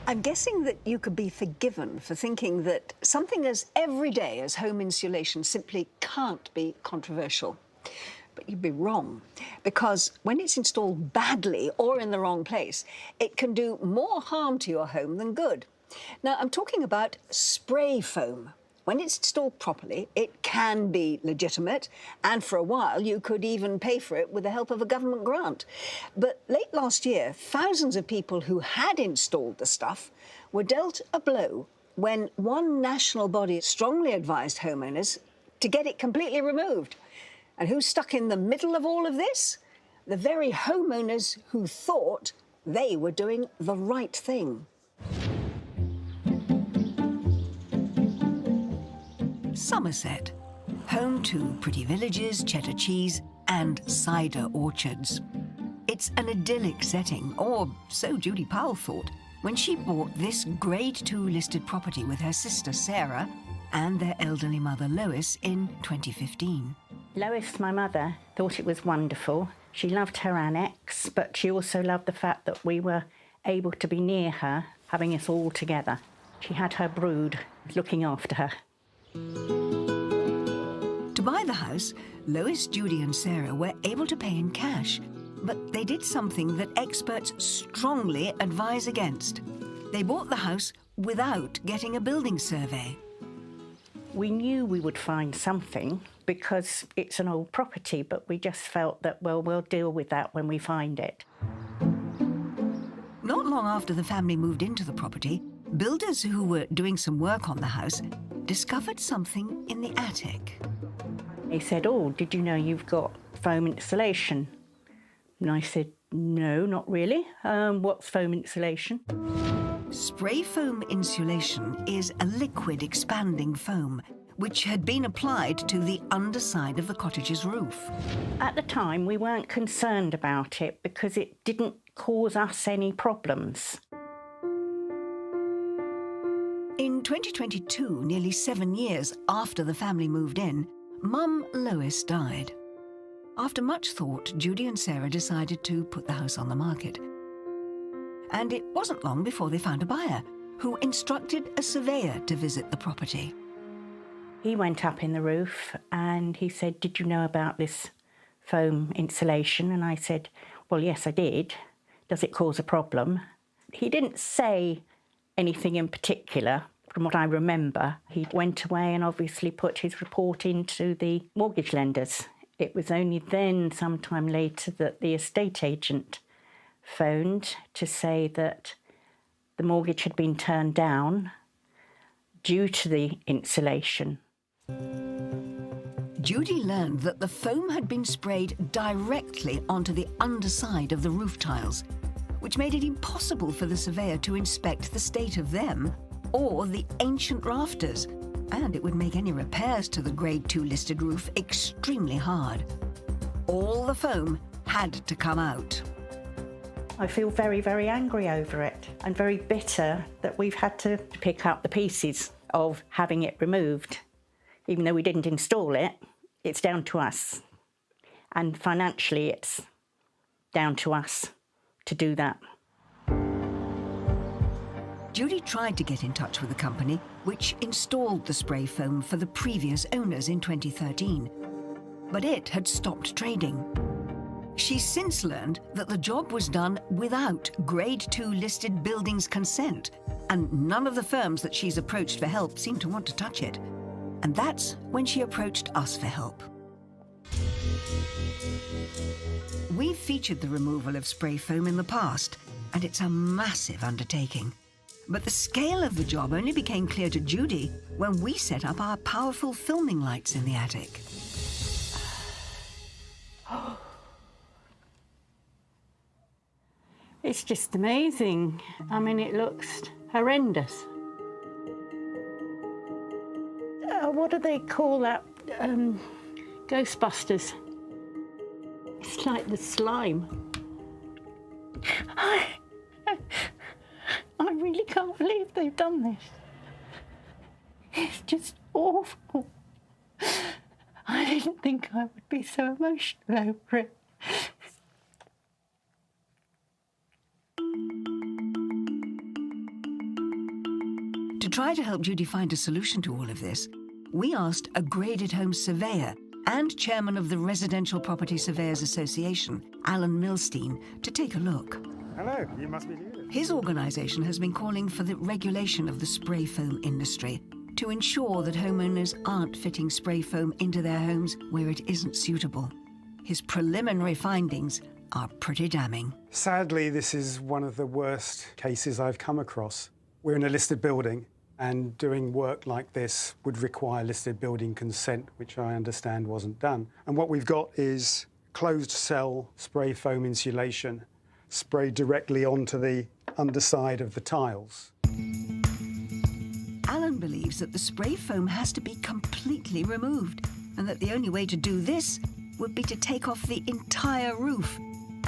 I'm guessing that you could be forgiven for thinking that something as everyday as home insulation simply can't be controversial. But you'd be wrong, because when it's installed badly or in the wrong place, it can do more harm to your home than good. Now, I'm talking about spray foam. When it's installed properly, it can be legitimate, and for a while you could even pay for it with the help of a government grant. But late last year, thousands of people who had installed the stuff were dealt a blow when one national body strongly advised homeowners to get it completely removed. And who's stuck in the middle of all of this? The very homeowners who thought they were doing the right thing. Somerset, home to pretty villages, cheddar cheese and cider orchards. It's an idyllic setting, or so Judy Powell thought, when she bought this Grade 2 listed property with her sister Sarah and their elderly mother Lois in 2015. Lois, my mother, thought it was wonderful. She loved her annex, but she also loved the fact that we were able to be near her, having us all together. She had her brood looking after her. To buy the house, Lois, Judy and Sarah were able to pay in cash, but they did something that experts strongly advise against. They bought the house without getting a building survey. We knew we would find something because it's an old property, but we just felt that, well, we'll deal with that when we find it. Not long after the family moved into the property, builders who were doing some work on the house discovered something in the attic. They said, "Oh, did you know you've got foam insulation?" And I said, "No, not really. What's foam insulation?" Spray foam insulation is a liquid expanding foam which had been applied to the underside of the cottage's roof. At the time, we weren't concerned about it because it didn't cause us any problems. In 2022, nearly 7 years after the family moved in, Mum Lois died. After much thought, Judy and Sarah decided to put the house on the market. And it wasn't long before they found a buyer who instructed a surveyor to visit the property. He went up in the roof and he said, "Did you know about this foam insulation?" And I said, "Well, yes, I did. Does it cause a problem?" He didn't say anything in particular. From what I remember, he went away and obviously put his report into the mortgage lenders. It was only then, sometime later, that the estate agent phoned to say that the mortgage had been turned down due to the insulation. Judy learned that the foam had been sprayed directly onto the underside of the roof tiles, which made it impossible for the surveyor to inspect the state of them or the ancient rafters, and it would make any repairs to the Grade 2 listed roof extremely hard. All the foam had to come out. I feel very, very angry over it and very bitter that we've had to pick up the pieces of having it removed. Even though we didn't install it, it's down to us. And financially, it's down to us to do that. Judy tried to get in touch with the company which installed the spray foam for the previous owners in 2013, but it had stopped trading. She's since learned that the job was done without Grade 2 listed buildings consent, and none of the firms that she's approached for help seem to want to touch it. And that's when she approached us for help. We've featured the removal of spray foam in the past, and it's a massive undertaking. But the scale of the job only became clear to Judy when we set up our powerful filming lights in the attic. It's just amazing. I mean, it looks horrendous. What do they call that? Ghostbusters. It's like the slime. I really can't believe they've done this. It's just awful. I didn't think I would be so emotional over it. To try to help Judy find a solution to all of this, we asked a graded home surveyor and chairman of the Residential Property Surveyors Association, Alan Milstein, to take a look. Hello, you must be new. His organisation has been calling for the regulation of the spray foam industry to ensure that homeowners aren't fitting spray foam into their homes where it isn't suitable. His preliminary findings are pretty damning. Sadly, this is one of the worst cases I've come across. We're in a listed building, and doing work like this would require listed building consent, which I understand wasn't done. And what we've got is closed cell spray foam insulation sprayed directly onto the underside of the tiles. Alan believes that the spray foam has to be completely removed, and that the only way to do this would be to take off the entire roof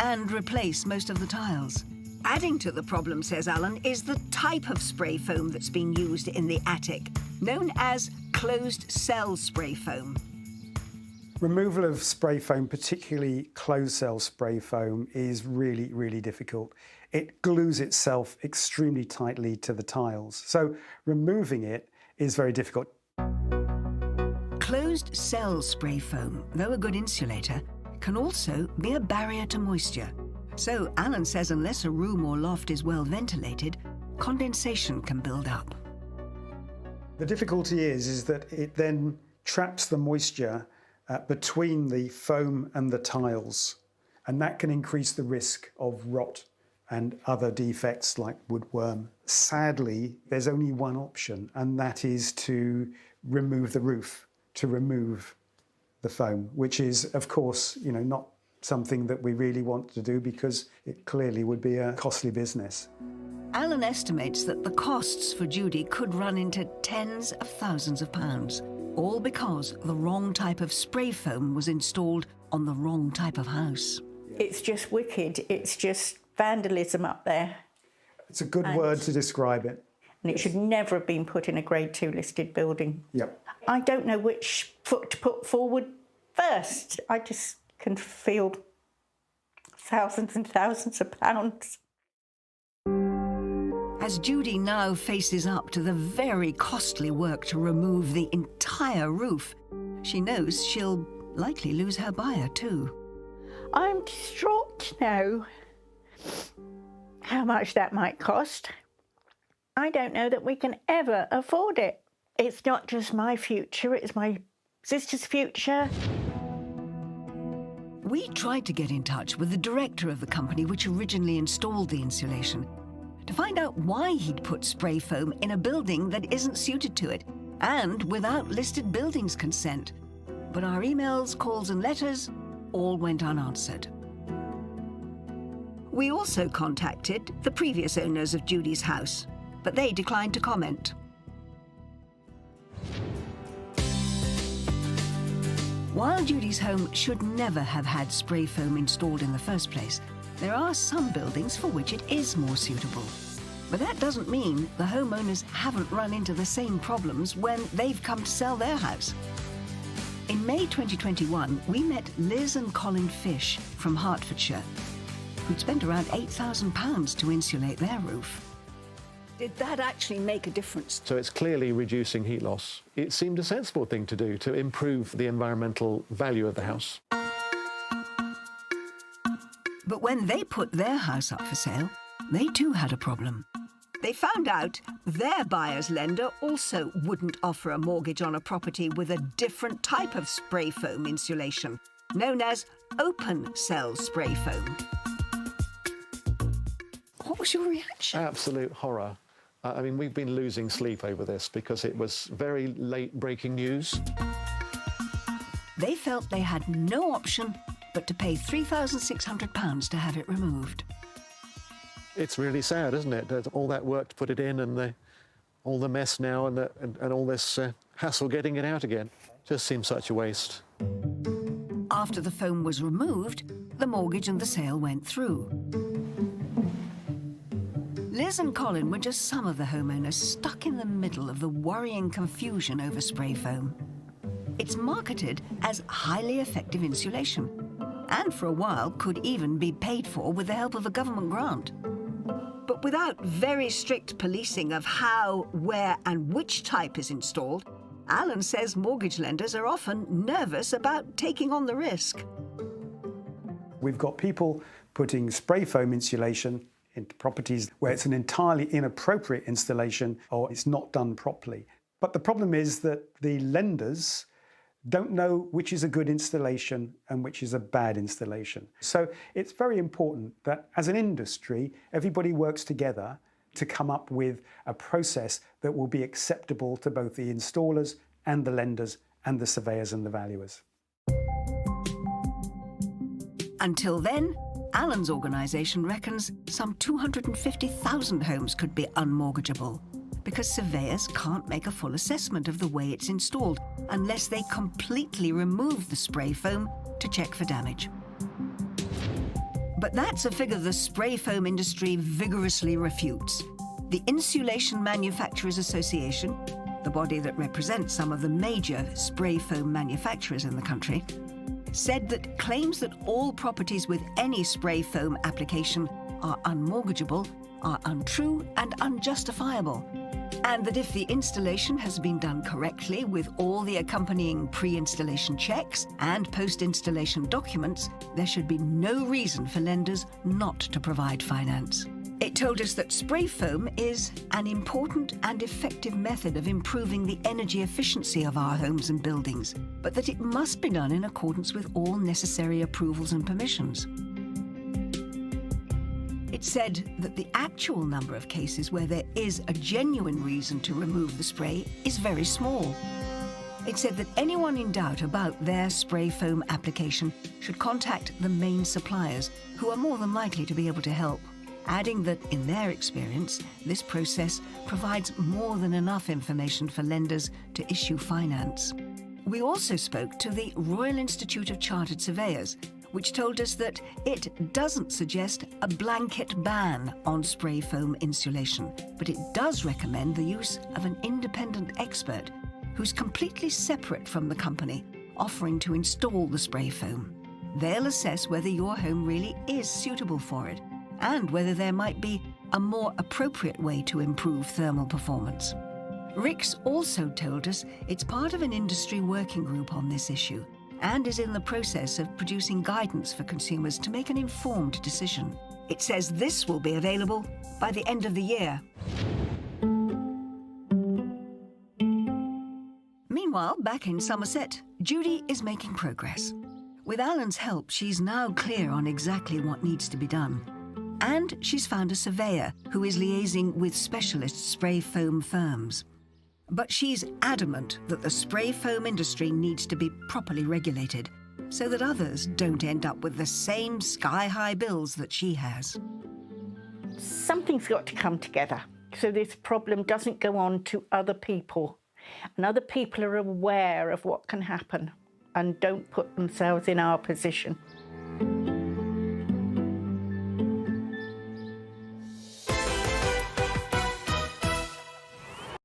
and replace most of the tiles. Adding to the problem, says Alan, is the type of spray foam that's being used in the attic, known as closed cell spray foam. Removal of spray foam, particularly closed cell spray foam, is really, really difficult. It glues itself extremely tightly to the tiles, so removing it is very difficult. Closed cell spray foam, though a good insulator, can also be a barrier to moisture. So Alan says unless a room or loft is well ventilated, condensation can build up. The difficulty is that it then traps the moisture between the foam and the tiles, and that can increase the risk of rot and other defects like woodworm. Sadly, there's only one option, and that is to remove the roof, to remove the foam, which is, of course, not something that we really want to do because it clearly would be a costly business. Alan estimates that the costs for Judy could run into tens of thousands of pounds, all because the wrong type of spray foam was installed on the wrong type of house. It's just wicked. It's just vandalism up there. It's a good word to describe it. And it should never have been put in a Grade 2 listed building. Yep. I don't know which foot to put forward first. I just can feel thousands and thousands of pounds. As Judy now faces up to the very costly work to remove the entire roof, she knows she'll likely lose her buyer too. I'm distraught now. How much that might cost. I don't know that we can ever afford it. It's not just my future, it's my sister's future. We tried to get in touch with the director of the company which originally installed the insulation to find out why he'd put spray foam in a building that isn't suited to it and without listed buildings consent. But our emails, calls and letters all went unanswered. We also contacted the previous owners of Judy's house, but they declined to comment. While Judy's home should never have had spray foam installed in the first place, there are some buildings for which it is more suitable. But that doesn't mean the homeowners haven't run into the same problems when they've come to sell their house. In May 2021, we met Liz and Colin Fish from Hertfordshire, who'd spent around £8,000 to insulate their roof. Did that actually make a difference? So it's clearly reducing heat loss. It seemed a sensible thing to do to improve the environmental value of the house. But when they put their house up for sale, they too had a problem. They found out their buyer's lender also wouldn't offer a mortgage on a property with a different type of spray foam insulation, known as open cell spray foam. What was your reaction? Absolute horror. I mean, we've been losing sleep over this because it was very late breaking news. They felt they had no option but to pay £3,600 to have it removed. It's really sad, isn't it? There's all that work to put it in and all the mess now and all this hassle getting it out again. Just seems such a waste. After the foam was removed, the mortgage and the sale went through. Liz and Colin were just some of the homeowners stuck in the middle of the worrying confusion over spray foam. It's marketed as highly effective insulation, and for a while could even be paid for with the help of a government grant. But But without very strict policing of how, where and which type is installed, Alan says mortgage lenders are often nervous about taking on the risk. We've got people putting spray foam insulation into properties where it's an entirely inappropriate installation or it's not done properly. But the problem is that the lenders don't know which is a good installation and which is a bad installation. So it's very important that as an industry, everybody works together to come up with a process that will be acceptable to both the installers and the lenders and the surveyors and the valuers. Until then, Alan's organisation reckons some 250,000 homes could be unmortgageable because surveyors can't make a full assessment of the way it's installed unless they completely remove the spray foam to check for damage. But that's a figure the spray foam industry vigorously refutes. The Insulation Manufacturers Association, the body that represents some of the major spray foam manufacturers in the country, said that claims that all properties with any spray foam application are unmortgageable are untrue and unjustifiable, and that if the installation has been done correctly with all the accompanying pre-installation checks and post-installation documents, there should be no reason for lenders not to provide finance. It told us that spray foam is an important and effective method of improving the energy efficiency of our homes and buildings, but that it must be done in accordance with all necessary approvals and permissions. It said that the actual number of cases where there is a genuine reason to remove the spray is very small. It said that anyone in doubt about their spray foam application should contact the main suppliers, who are more than likely to be able to help, adding that, in their experience, this process provides more than enough information for lenders to issue finance. We also spoke to the Royal Institute of Chartered Surveyors, which told us that it doesn't suggest a blanket ban on spray foam insulation, but it does recommend the use of an independent expert who's completely separate from the company offering to install the spray foam. They'll assess whether your home really is suitable for it and whether there might be a more appropriate way to improve thermal performance. RICS also told us it's part of an industry working group on this issue and is in the process of producing guidance for consumers to make an informed decision. It says this will be available by the end of the year. Meanwhile, back in Somerset, Judy is making progress. With Alan's help, she's now clear on exactly what needs to be done. And she's found a surveyor who is liaising with specialist spray foam firms. But she's adamant that the spray foam industry needs to be properly regulated so that others don't end up with the same sky-high bills that she has. Something's got to come together so this problem doesn't go on to other people, and other people are aware of what can happen and don't put themselves in our position.